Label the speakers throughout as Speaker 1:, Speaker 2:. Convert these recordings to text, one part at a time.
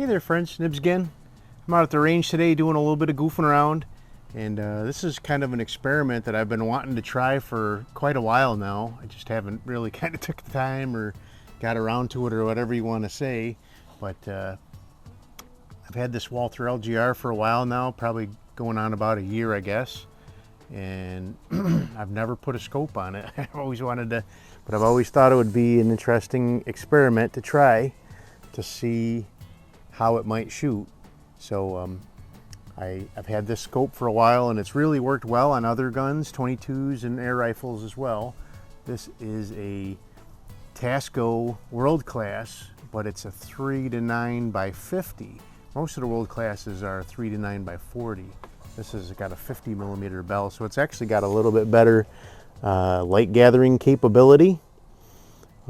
Speaker 1: Hey there friends, Nibs again. I'm out at the range today doing a little bit of goofing around, and this is kind of an experiment that I've been wanting to try for quite a while now. I just haven't really kind of took the time or got around to it or whatever you want to say, but I've had this Walther LGR for a while now, probably going on about a year I guess, and I've never put a scope on it. I've always wanted to, but I've always thought it would be an interesting experiment to try to see how it might shoot. So I've had this scope for a while and it's really worked well on other guns, 22s and air rifles as well. This is a Tasco World Class, but it's a 3-9 by 50. Most of the World Classes are 3-9 by 40. This has got a 50 millimeter bell, so it's actually got a little bit better light gathering capability.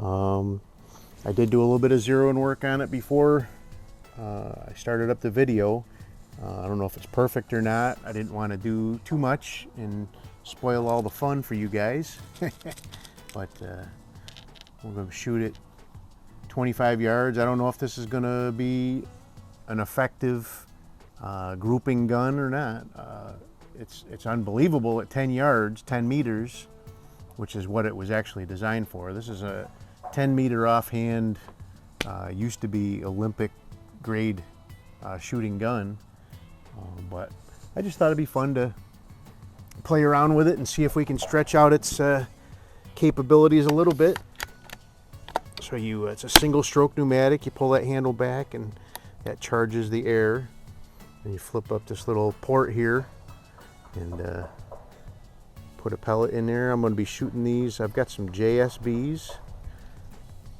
Speaker 1: I did do a little bit of zeroing work on it before I started up the video. I don't know if it's perfect or not. I didn't want to do too much and spoil all the fun for you guys. But we're going to shoot it 25 yards. I don't know if this is going to be an effective grouping gun or not. It's unbelievable at 10 yards, 10 meters, which is what it was actually designed for. This is a 10 meter offhand, used to be Olympic grade shooting gun, but I just thought it'd be fun to play around with it and see if we can stretch out its capabilities a little bit. So it's a single stroke pneumatic. You pull that handle back and that charges the air, and you flip up this little port here and put a pellet in there. I'm going to be shooting these. I've got some JSBs.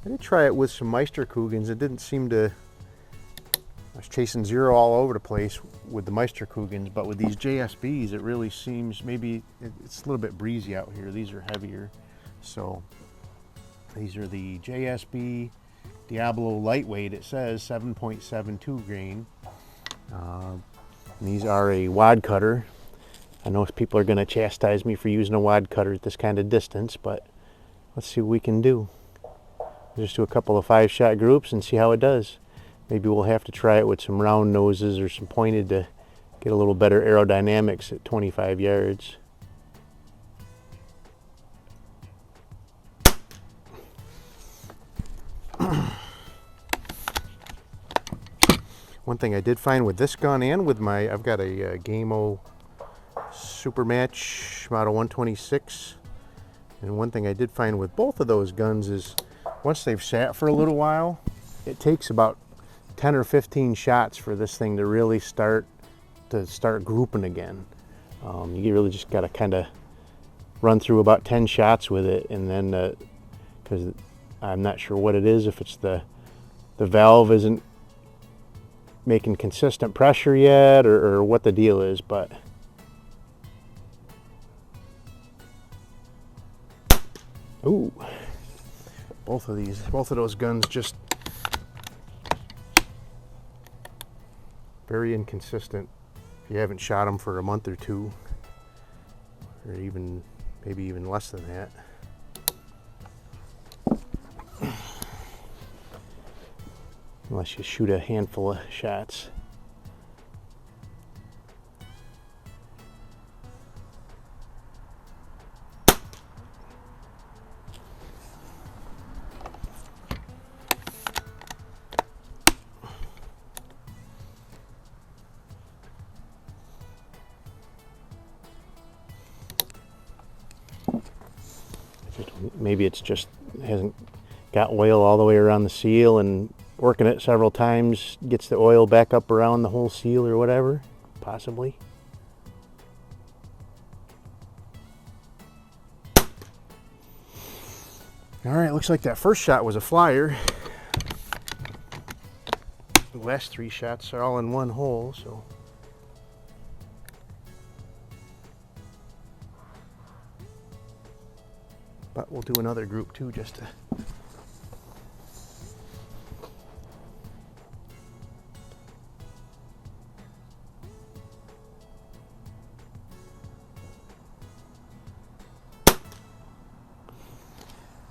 Speaker 1: I did try it with some Meisterkugels. It didn't seem to, I was chasing zero all over the place with the Meisterkugels, but with these JSBs it really seems, maybe it's a little bit breezy out here. These are heavier. So these are the JSB Diablo lightweight. It says 7.72 grain. These are a wad cutter. I know people are going to chastise me for using a wad cutter at this kind of distance, but let's see what we can do. Just do a couple of 5-shot groups and see how it does. Maybe we'll have to try it with some round noses or some pointed to get a little better aerodynamics at 25 yards. One thing I did find with this gun and with I've got a Gamo Supermatch model 126, and one thing I did find with both of those guns is once they've sat for a little while, it takes about 10 or 15 shots for this thing to really start grouping again. You really just got to kind of run through about 10 shots with it, and then because I'm not sure what it is, if it's the valve isn't making consistent pressure yet, or what the deal is, but ooh, both of those guns just very inconsistent. If you haven't shot them for a month or two, or even maybe even less than that. Unless you shoot a handful of shots. Maybe it's just hasn't got oil all the way around the seal, and working it several times gets the oil back up around the whole seal or whatever, possibly. All right, looks like that first shot was a flyer. The last 3 shots are all in one hole, so. But we'll do another group too, just to.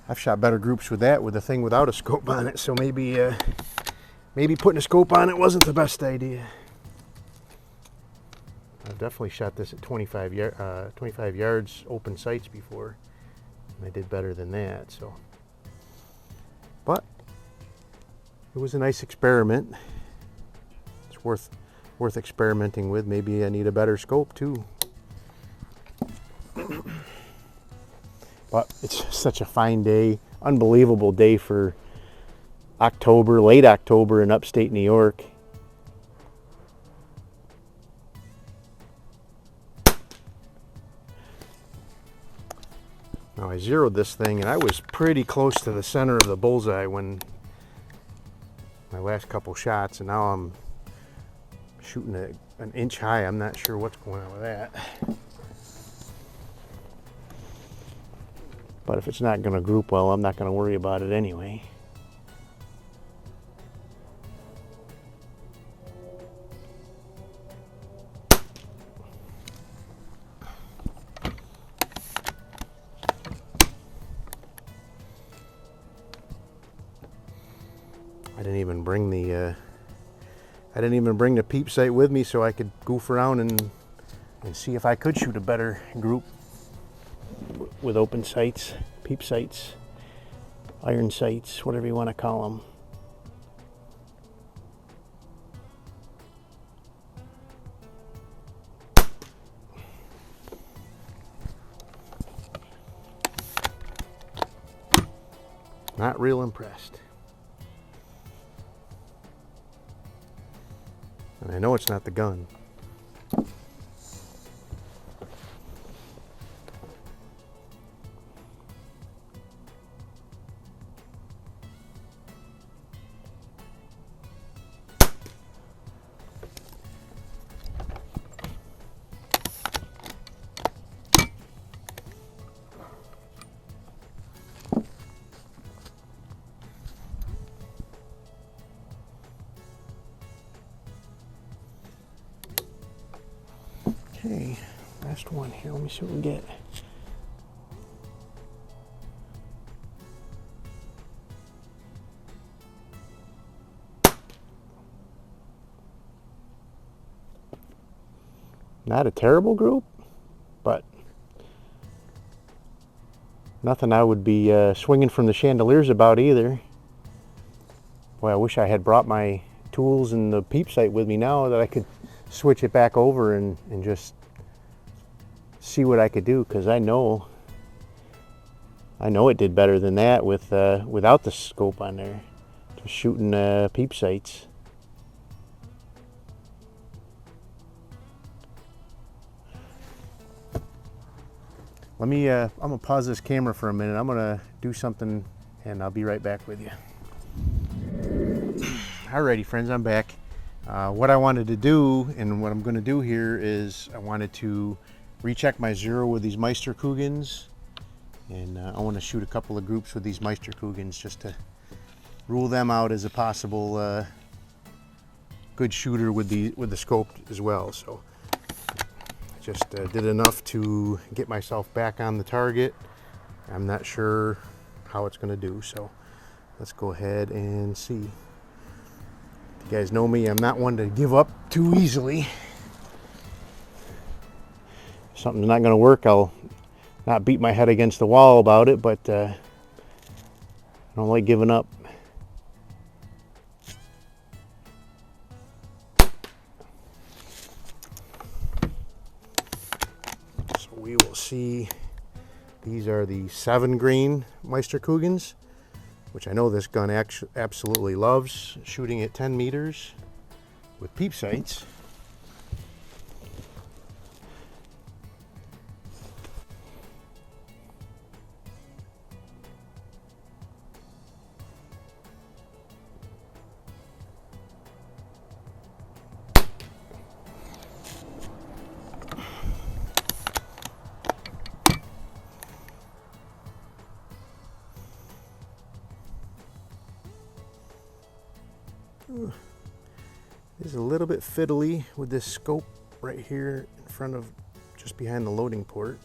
Speaker 1: I've shot better groups with that, with the thing without a scope on it, so maybe maybe putting a scope on it wasn't the best idea. I've definitely shot this at 25 yards open sights before, and I did better than that. So, but it was a nice experiment. It's worth experimenting with. Maybe I need a better scope too. But it's such a fine day, unbelievable day for October, late October in upstate New York. Now I zeroed this thing and I was pretty close to the center of the bullseye when my last couple shots, and now I'm shooting an inch high. I'm not sure what's going on with that. But if it's not going to group well, I'm not going to worry about it anyway. I didn't even bring the peep sight with me so I could goof around and see if I could shoot a better group with open sights, peep sights, iron sights, whatever you want to call them. Not real impressed. And I know it's not the gun. Okay, last one here. Let me see what we get. Not a terrible group, but nothing I would be swinging from the chandeliers about either. Boy, I wish I had brought my tools and the peep sight with me now that I could switch it back over and just see what I could do, because I know it did better than that with without the scope on there, just shooting peep sights. Let me I'm gonna pause this camera for a minute. I'm gonna do something and I'll be right back with you. Alrighty friends, I'm back. What I wanted to do, and what I'm going to do here, is I wanted to recheck my zero with these Meisterkugels, and I want to shoot a couple of groups with these Meisterkugels just to rule them out as a possible good shooter with the scope as well. So I just did enough to get myself back on the target. I'm not sure how it's going to do, so let's go ahead and see. You guys know me, I'm not one to give up too easily. If something's not going to work, I'll not beat my head against the wall about it, but I don't like giving up. So we will see. These are the 7 grain Meisterkugels, which I know this gun absolutely loves, shooting at 10 meters with peep sights. It's a little bit fiddly with this scope right here in front of, just behind the loading port.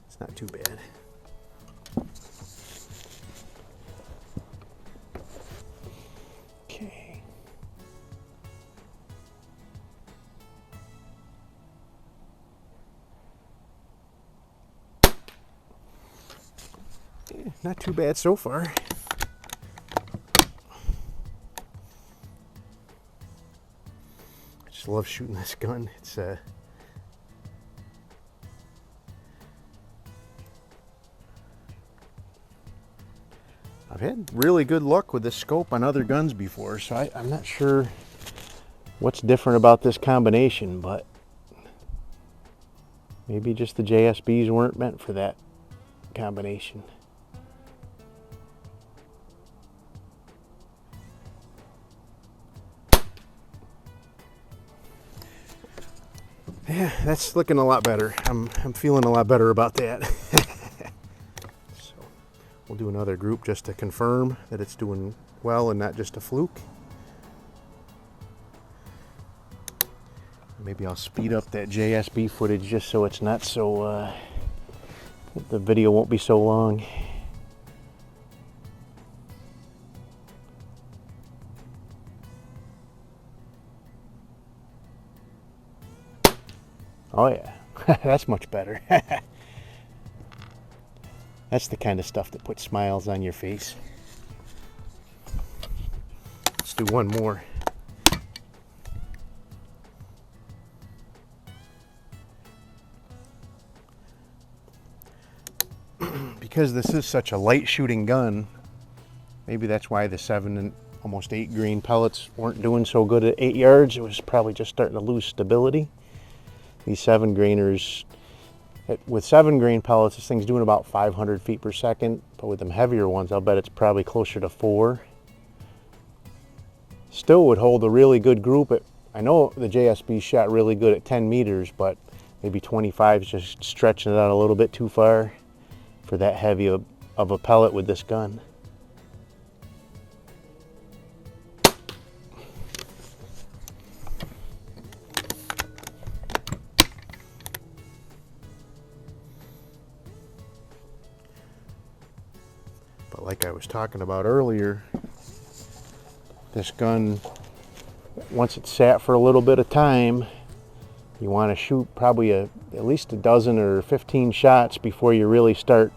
Speaker 1: It's not too bad. Okay. Yeah, not too bad so far. I just love shooting this gun. It's I've had really good luck with this scope on other guns before, so I'm not sure what's different about this combination, but maybe just the JSBs weren't meant for that combination. Yeah, that's looking a lot better. I'm feeling a lot better about that. So we'll do another group just to confirm that it's doing well and not just a fluke. Maybe I'll speed up that JSB footage just so it's not so, the video won't be so long. Oh yeah, that's much better. That's the kind of stuff that puts smiles on your face. Let's do one more. Because this is such a light shooting gun, maybe that's why the 7 and almost 8 grain pellets weren't doing so good at 8 yards. It was probably just starting to lose stability. These 7 grainers, with 7 grain pellets, this thing's doing about 500 feet per second, but with them heavier ones, I'll bet it's probably closer to 4. Still would hold a really good group. I know the JSB shot really good at 10 meters, but maybe 25 is just stretching it out a little bit too far for that heavy of a pellet with this gun. But like I was talking about earlier, this gun, once it's sat for a little bit of time, you want to shoot probably at least a dozen or 15 shots before you really start.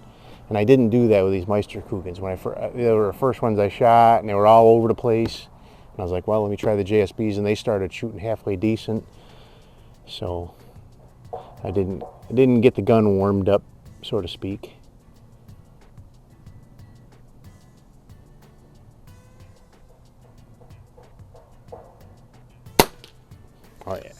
Speaker 1: And I didn't do that with these Meisterkugels. They were the first ones I shot, and they were all over the place. And I was like, well, let me try the JSBs, and they started shooting halfway decent. So I didn't get the gun warmed up, so to speak. Oh yeah.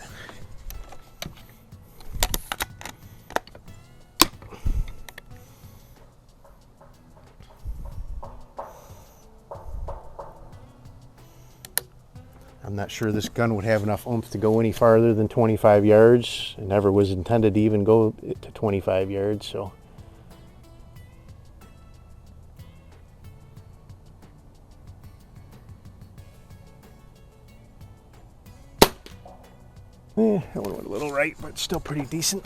Speaker 1: I'm not sure this gun would have enough oomph to go any farther than 25 yards. It never was intended to even go to 25 yards, so. Yeah, that one went a little right, but still pretty decent.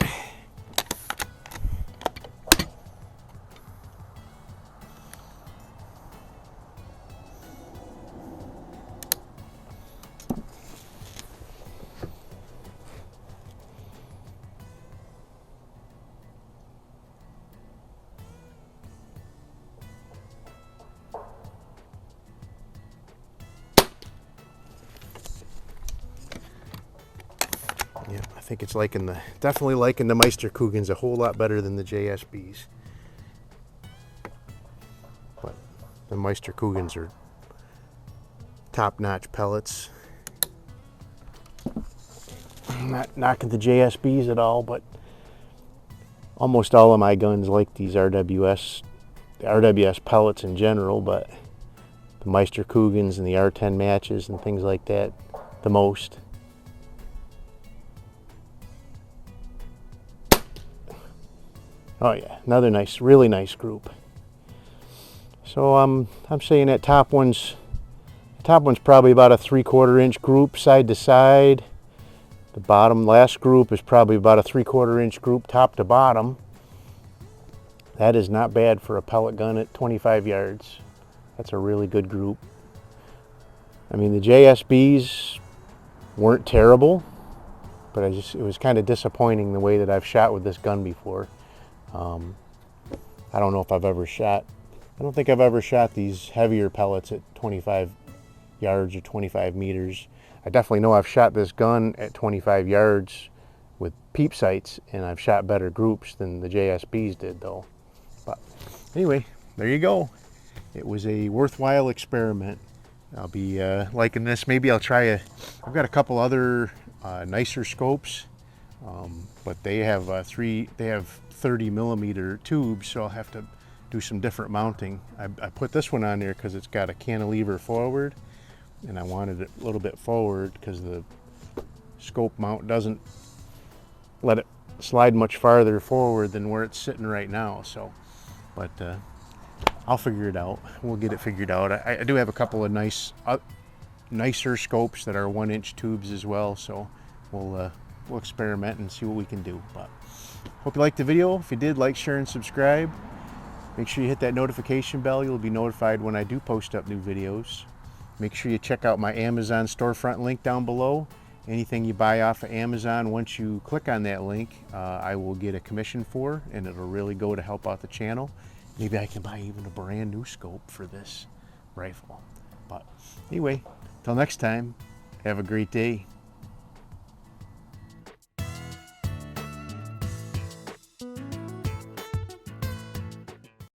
Speaker 1: Yeah, I think it's definitely liking the Meisterkugels a whole lot better than the JSBs. But the Meisterkugels are top-notch pellets. I'm not knocking the JSBs at all, but almost all of my guns like these RWS pellets in general, but the Meisterkugels and the R10 matches and things like that the most. Oh yeah, another nice, really nice group. So I'm saying that top one's probably about a 3/4 inch group side to side. The bottom last group is probably about a 3/4 inch group top to bottom. That is not bad for a pellet gun at 25 yards. That's a really good group. I mean, the JSBs weren't terrible, but it was kind of disappointing the way that I've shot with this gun before. I don't know if I've ever shot I don't think I've ever shot these heavier pellets at 25 yards or 25 meters. I definitely know I've shot this gun at 25 yards with peep sights, and I've shot better groups than the JSBs did though. But anyway, there you go. It was a worthwhile experiment. I'll be liking this. Maybe I'll try I've got a couple other nicer scopes, but they have 30 millimeter tubes, so I'll have to do some different mounting. I put this one on there because it's got a cantilever forward, and I wanted it a little bit forward because the scope mount doesn't let it slide much farther forward than where it's sitting right now. So, but I'll figure it out. We'll get it figured out. I do have a couple of nicer scopes that are 1-inch tubes as well, so we'll experiment and see what we can do. But hope you liked the video. If you did, like, share, and subscribe. Make sure you hit that notification bell. You'll be notified when I do post up new videos. Make sure you check out my Amazon storefront link down below. Anything you buy off of Amazon, once you click on that link, I will get a commission for, and it'll really go to help out the channel. Maybe I can buy even a brand new scope for this rifle. But anyway, till next time, have a great day.